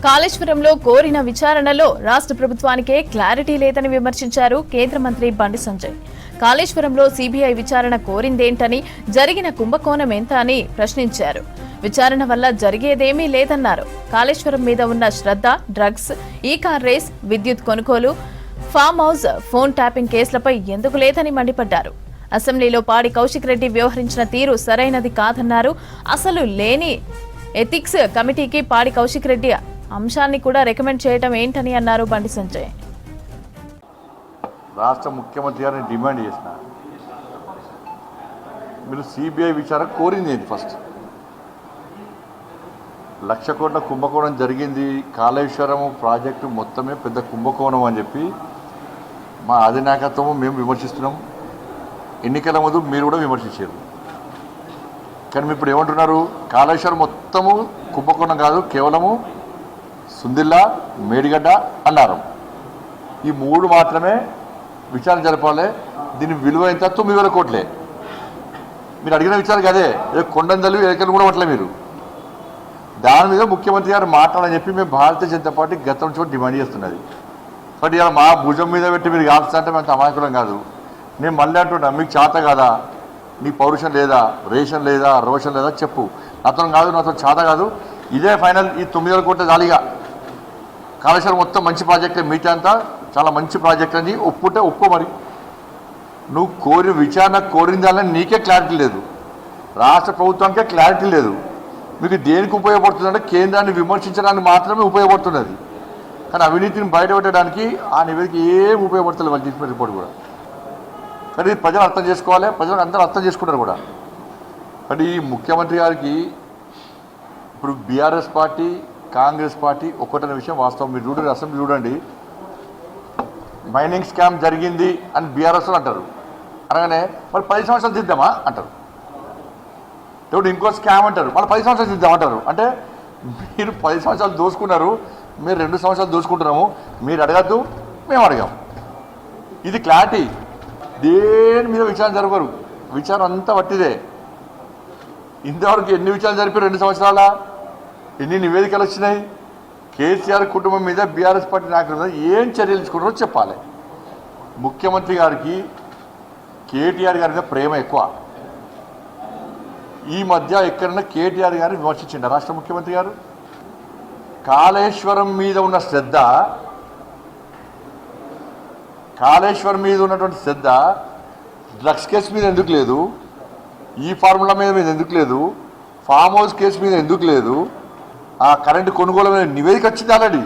కాళేశ్వరంలో కోరిన విచారణలో రాష్ట్ర ప్రభుత్వానికే క్లారిటీ లేదని విమర్శించారు కేంద్ర మంత్రి బండి సంజయ్. కాళేశ్వరంలో సీబీఐ విచారణ కోరిందేంటని, జరిగిన కుంభకోణం ఎంత అని ప్రశ్నించారు. విచారణ వల్ల జరిగేదేమీ లేదన్నారు. కాళేశ్వరం మీద ఉన్న శ్రద్ధ, డ్రగ్స్, ఈ కార్ రేస్, విద్యుత్ కొనుగోలు, ఫామ్ హౌస్, ఫోన్ ట్యాపింగ్ కేసులపై ఎందుకు లేదని మండిపడ్డారు. అసెంబ్లీలో పాడి కౌశిక్ రెడ్డి వ్యవహరించిన తీరు సరైనది కాదన్నారు. అసలు లేని ఎథిక్స్ కమిటీకి పాడి కౌశిక్ రెడ్డి అంశాన్ని కూడా రికమెండ్ చేయడం ఏంటని అన్నారు బండి సంజయ్. రాష్ట్ర ముఖ్యమంత్రి గారిని డిమాండ్ చేసిన మీరు సిబిఐ విచారణ కోరింది ఏంటి? ఫస్ట్ 1,00,000 కోట్ల కుంభకోణం జరిగింది, కాళేశ్వరం ప్రాజెక్టు మొత్తమే పెద్ద కుంభకోణం అని చెప్పి మా అధినాయకత్వం మేము విమర్శిస్తున్నాం. ఎన్నికల ముందు మీరు కూడా విమర్శించారు. కానీ మీరు ఇప్పుడు ఏమంటున్నారు? కాళేశ్వరం మొత్తము కుంభకోణం కాదు, కేవలము సుందిల్లా, మేడిగడ్డ, అన్నారం, ఈ 3 మాత్రమే విచారణ జరపాలి. దీని విలువ ఎంత? 9,000 కోట్లే. మీరు అడిగిన విచారణ అదే, కొండందలు ఎలకలు కూడా పట్టలే మీరు. దాని మీద ముఖ్యమంత్రి గారు మాట్లాడని చెప్పి మేము భారతీయ జనతా పార్టీ గతం చోటు డిమాండ్ చేస్తున్నది. బట్ ఇలా మా భుజం మీద పెట్టి మీరు కాల్చుంటే మేము అమాయకులం కాదు. నేను మళ్ళీ అంటున్నా, మీకు చేత కాదా? నీ పౌరుషం లేదా, రేషన్ లేదా, రోషన్ లేదా చెప్పు. నాతో కాదు, నాతో చేత కాదు, ఇదే ఫైనల్. ఈ 9,000 కోట్ల జాలీగా కాళేశ్వరం మొత్తం మంచి ప్రాజెక్టే, మీటే అంతా చాలా మంచి ప్రాజెక్ట్ అని ఒప్పుంటే ఒప్పుకో. మరి నువ్వు కోరిన విచారణ కోరిందాలని నీకే క్లారిటీ లేదు, రాష్ట్ర ప్రభుత్వానికే క్లారిటీ లేదు. మీకు దేనికి ఉపయోగపడుతుందంటే కేంద్రాన్ని విమర్శించడానికి మాత్రమే ఉపయోగపడుతున్నది. కానీ అవినీతిని బయటపెట్టడానికి ఆ నివేదిక ఏం ఉపయోగపడతలేదు. వాళ్ళు తీసుకున్న రిపోర్ట్ కూడా. కానీ ప్రజలు అర్థం చేసుకోవాలి, ప్రజలు అందరూ అర్థం చేసుకుంటారు కూడా. కానీ ఈ ముఖ్యమంత్రి గారికి ఇప్పుడు బీఆర్ఎస్ పార్టీ, కాంగ్రెస్ పార్టీ ఒక్కటనే విషయం వాస్తవం. మీరు చూడండి, అసెంబ్లీ చూడండి, మైనింగ్ స్కామ్ జరిగింది అని బీఆర్ఎస్ అంటారు. అనగానే మరి 10 సంవత్సరాలు దిద్దామా అంటారు. ఇప్పుడు ఇంకో స్కామ్ అంటారు, మళ్ళీ 10 సంవత్సరాలు దిద్దామంటారు. అంటే మీరు 10 సంవత్సరాలు దోసుకున్నారు, మీరు 2 సంవత్సరాలు దోసుకుంటున్నాము. మీరు అడగద్దు, మేము అడగాం. ఇది క్లారిటీ. దేని మీద విచారణ జరగరు, విచారణ అంతా వట్టిదే. ఇంతవరకు ఎన్ని విచారణ జరిపారు? 2 సంవత్సరాల ఎన్ని నివేదికలు వచ్చినాయి? కేసీఆర్ కుటుంబం మీద బీఆర్ఎస్ పార్టీ నాయకుల మీద ఏం చర్యలు తీసుకుంటారో చెప్పాలి. ముఖ్యమంత్రి గారికి కేటీఆర్ గారి మీద ప్రేమ ఎక్కువ. ఈ మధ్య ఎక్కడన్నా కేటీఆర్ గారిని విమర్శించిండ రాష్ట్ర ముఖ్యమంత్రి గారు? కాళేశ్వరం మీద ఉన్న శ్రద్ధ, కాళేశ్వరం మీద ఉన్నటువంటి శ్రద్ధ డ్రగ్స్ కేసు మీద ఎందుకు లేదు? ఈ ఫార్ములా మీద ఎందుకు లేదు? ఫామ్ హౌస్ కేసు మీద ఎందుకు లేదు? ఆ కరెంటు కొనుగోలు మీద నివేదిక వచ్చింది ఆల్రెడీ.